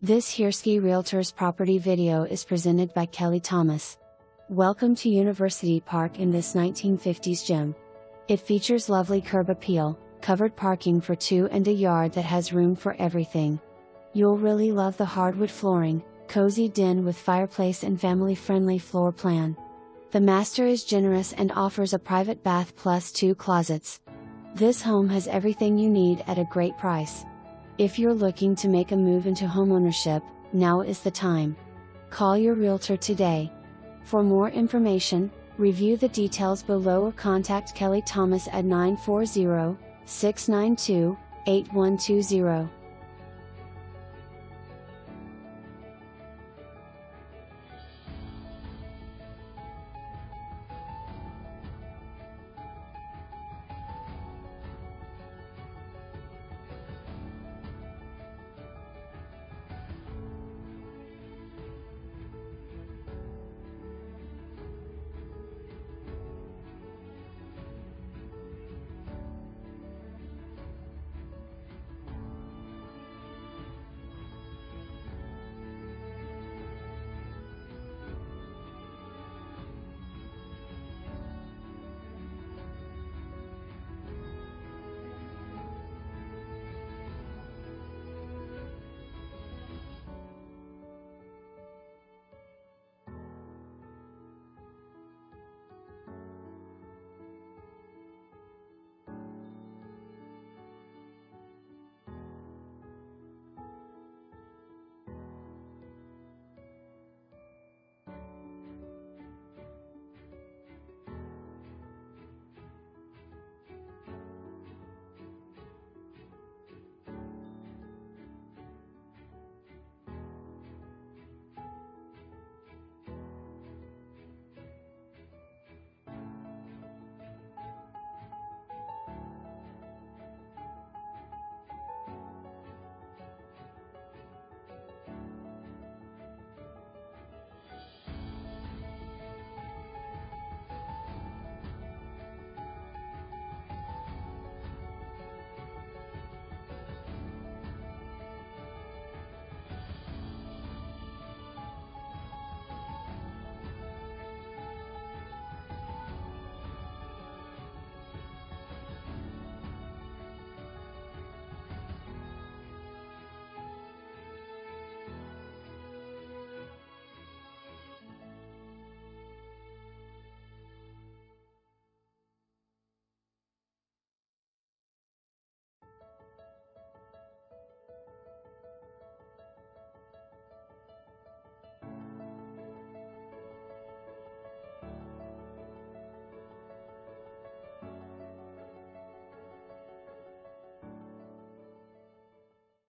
This Hirschi Realtors property video is presented by kthomas. Welcome to University Park in this 1950s gem. It features lovely curb appeal, covered parking for two and a yard that has room for everything. You'll really love the hardwood flooring, cozy den with fireplace and family-friendly floor plan. The master is generous and offers a private bath plus 2 closets. This home has everything you need at a great price. If you're looking to make a move into homeownership, now is the time. Call your realtor today. For more information, review the details below or contact kthomas at 940-692-8120.